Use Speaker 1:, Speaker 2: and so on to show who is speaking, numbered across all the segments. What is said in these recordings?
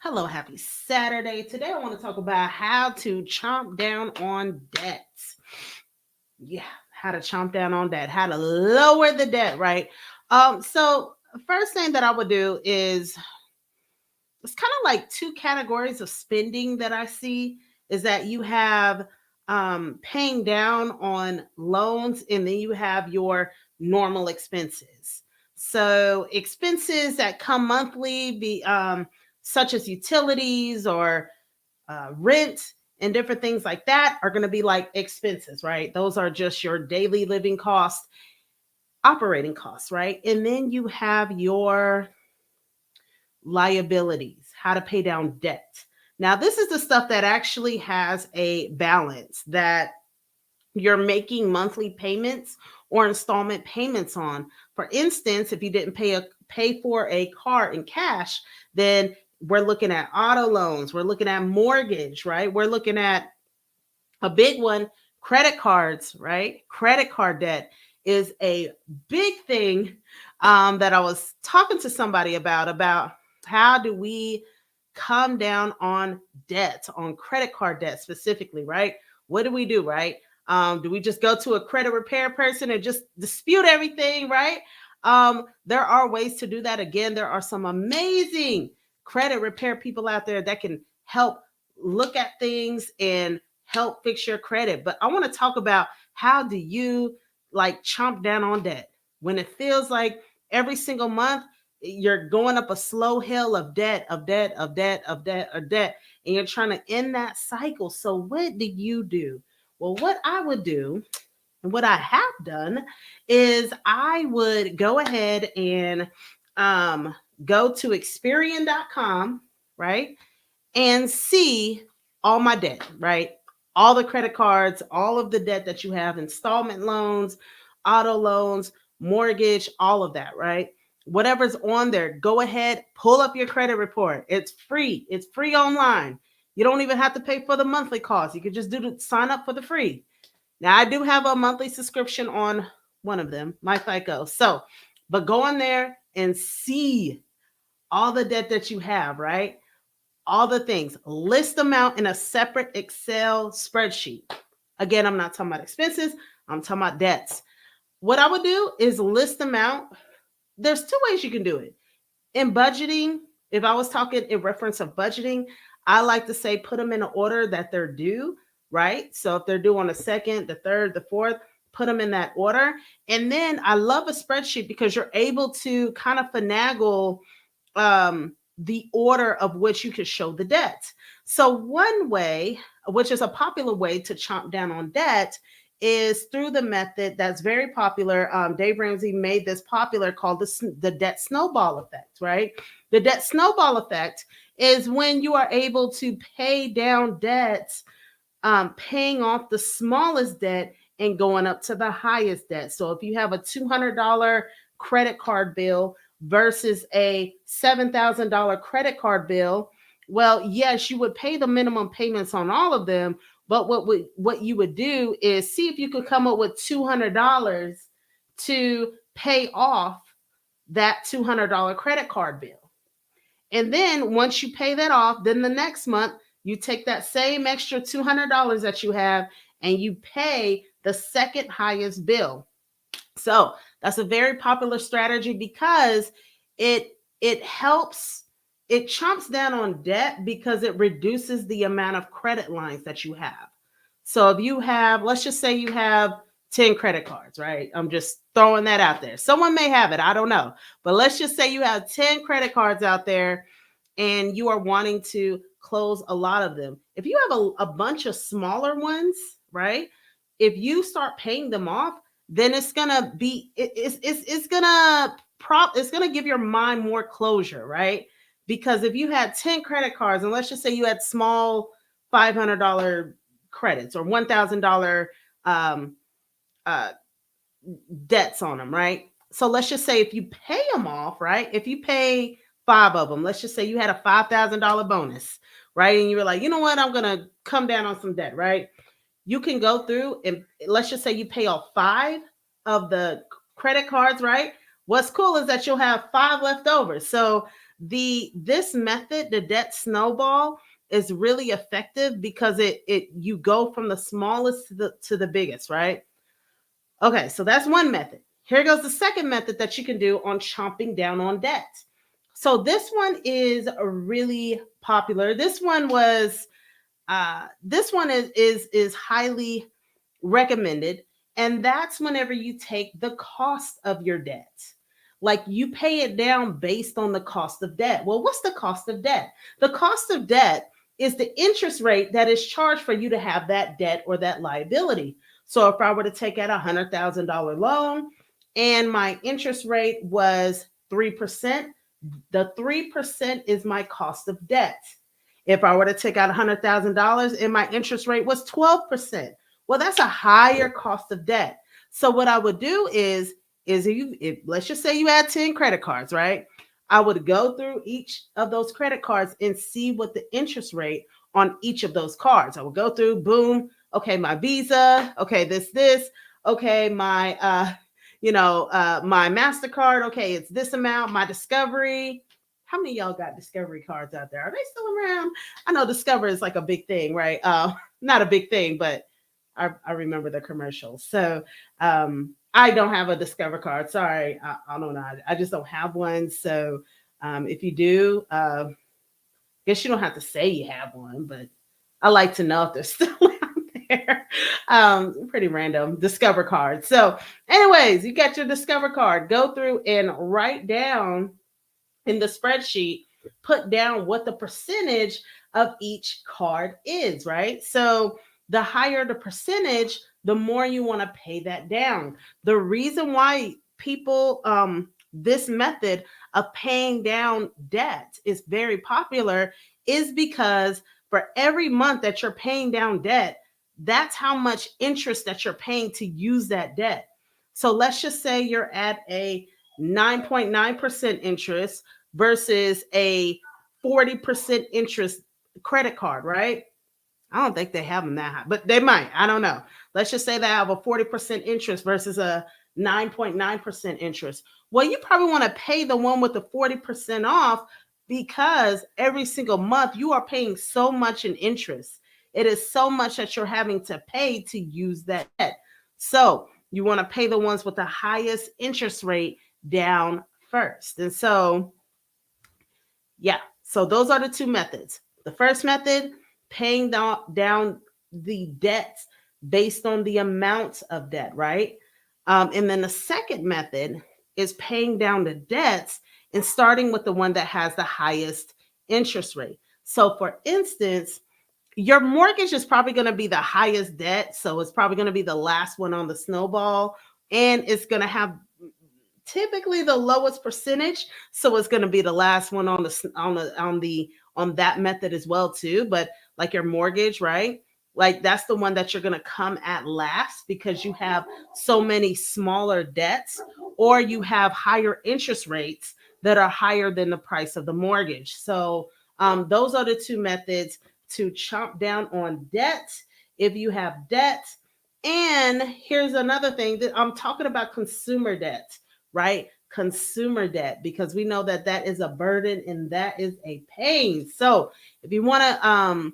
Speaker 1: Hello, happy Saturday. Today I want to talk about how to chomp down on debts. Yeah, how to chomp down on debt, how to lower the debt, right? So first thing that I would do is it's kind of like two categories of spending that I see is that you have paying down on loans and then you have your normal expenses. So expenses that come monthly be such as utilities or rent and different things like that are going to be like expenses, right? Those are just your daily living costs, operating costs, right? And then you have your liabilities, how to pay down debt. Now, this is the stuff that actually has a balance that you're making monthly payments or installment payments on. For instance, if you didn't pay for a car in cash, then we're looking at auto loans, we're looking at mortgage, right? We're looking at a big one, credit cards, right? Credit card debt is a big thing that I was talking to somebody about how do we come down on debt, on credit card debt specifically, right? What do we do, right? Do we just go to a credit repair person and just dispute everything, right? There are ways to do that. Again, there are some amazing credit repair people out there that can help look at things and help fix your credit. But I want to talk about how do you like chomp down on debt when it feels like every single month you're going up a slow hill of debt, of debt, of debt, of debt, of debt, and you're trying to end that cycle. So what do you do? Well, what I would do and what I have done is I would go ahead and um, go to Experian.com, right? And see all my debt, right? All the credit cards, all of the debt that you have, installment loans, auto loans, mortgage, all of that, right? Whatever's on there, go ahead, pull up your credit report. It's free. It's free online. You don't even have to pay for the monthly cost. You could just sign up for the free. Now I do have a monthly subscription on one of them, my FICO. So, but go in there and see all the debt that you have, right? All the things, list them out in a separate Excel spreadsheet. Again, I'm not talking about expenses, I'm talking about debts. What I would do is list them out. There's two ways you can do it. In budgeting, if I was talking in reference of budgeting, I like to say put them in an order that they're due, right? So if they're due on the second, the third, the fourth, put them in that order. And then I love a spreadsheet because you're able to kind of finagle the order of which you could show the debt. So, one way, which is a popular way to chomp down on debt, is through the method that's very popular. Dave Ramsey made this popular called the debt snowball effect, right? The debt snowball effect is when you are able to pay down debts, paying off the smallest debt and going up to the highest debt. So if you have a $200 credit card bill versus a $7,000 credit card bill, well, yes, you would pay the minimum payments on all of them, but what you would do is see if you could come up with $200 to pay off that $200 credit card bill. And then once you pay that off, then the next month you take that same extra $200 that you have and you pay the second highest bill. So that's a very popular strategy because it it helps, it chomps down on debt because it reduces the amount of credit lines that you have. So if you have, let's just say you have 10 credit cards, right? I'm just throwing that out there. Someone may have it, I don't know. But let's just say you have 10 credit cards out there and you are wanting to close a lot of them. If you have a bunch of smaller ones, right? If you start paying them off, then it's gonna be it's gonna it's gonna give your mind more closure, right? Because if you had 10 credit cards and let's just say you had small $500 credits or $1,000 um, uh, debts on them, right? So let's just say if you pay them off, right? If you pay five of them, let's just say you had a $5,000 bonus, right? And you were like, you know what? I'm going to come down on some debt, right? You can go through and let's just say you pay off five of the credit cards, right? What's cool is that you'll have five left over. So This method, the debt snowball, is really effective because it you go from the smallest to the biggest, right? Okay, so that's one method. Here goes the second method that you can do on chomping down on debt. So this one is really popular. This one is highly recommended, and that's whenever you take the cost of your debt. Like you pay it down based on the cost of debt. Well, what's the cost of debt? The cost of debt is the interest rate that is charged for you to have that debt or that liability. So if I were to take out $100,000 loan and my interest rate was 3%, the 3% is my cost of debt. If I were to take out $100,000 and my interest rate was 12%, well, that's a higher cost of debt. So what I would do is if let's just say you had 10 credit cards, right? I would go through each of those credit cards and see what the interest rate on each of those cards. I would go through, boom, okay, my Visa, okay, this, okay, my MasterCard, okay, it's this amount, my Discovery. How many of y'all got Discovery cards out there? Are they still around? I know Discovery is like a big thing, right? Not a big thing, but I remember the commercials. So I don't have a Discover card. Sorry, I don't know. I just don't have one. So if you do, guess you don't have to say you have one, but I like to know if they're still out there. Pretty random Discover card. So, anyways, you got your Discover card. Go through and write down in the spreadsheet, put down what the percentage of each card is, right? So the higher the percentage, the more you want to pay that down. The reason why people, this method of paying down debt is very popular is because for every month that you're paying down debt, that's how much interest that you're paying to use that debt. So let's just say you're at a 9.9% interest versus a 40% interest credit card, right? I don't think they have them that high, but they might. I don't know. Let's just say they have a 40% interest versus a 9.9% interest. Well, you probably want to pay the one with the 40% off because every single month you are paying so much in interest. It is so much that you're having to pay to use that debt. So you want to pay the ones with the highest interest rate down first. And so, yeah, so those are the two methods. The first method, paying down the debts based on the amount of debt, right? And then the second method is paying down the debts and starting with the one that has the highest interest rate. So, for instance, your mortgage is probably going to be the highest debt. So, it's probably going to be the last one on the snowball, and it's going to have typically the lowest percentage, so it's going to be the last one on that method as well too. But like your mortgage, right? Like that's the one that you're going to come at last because you have so many smaller debts, or you have higher interest rates that are higher than the price of the mortgage. So those are the two methods to chomp down on debt if you have debt. And here's another thing that I'm talking about: consumer debt, right? Consumer debt, because we know that that is a burden and that is a pain. So if you want to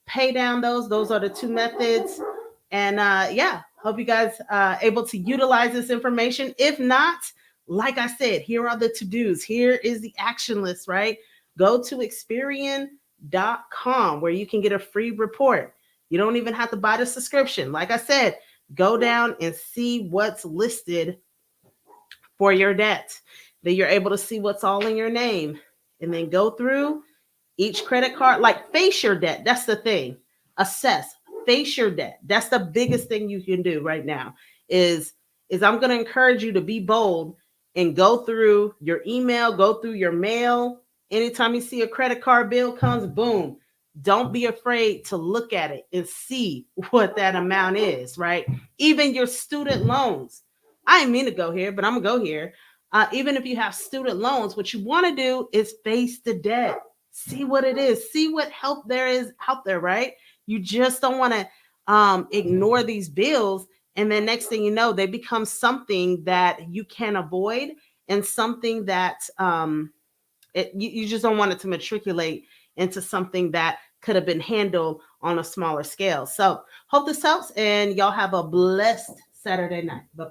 Speaker 1: pay down those are the two methods. And yeah, hope you guys able to utilize this information. If not, like I said, here are the to-dos. Here is the action list, right? Go to Experian.com where you can get a free report. You don't even have to buy the subscription. Like I said, go down and see what's listed for your debt. Then you're able to see what's all in your name, and then go through each credit card, like face your debt. That's the thing. Assess, face your debt. That's the biggest thing you can do right now is I'm going to encourage you to be bold and go through your email, go through your mail. Anytime you see a credit card bill comes, boom. Don't be afraid to look at it and see what that amount is, right? Even your student loans. I didn't mean to go here, but I'm going to go here. Even if you have student loans, what you want to do is face the debt. See what it is. See what help there is out there, right? You just don't want to ignore these bills. And then next thing you know, they become something that you can avoid and something that You just don't want it to matriculate into something that could have been handled on a smaller scale. So hope this helps, and y'all have a blessed Saturday night. Bye.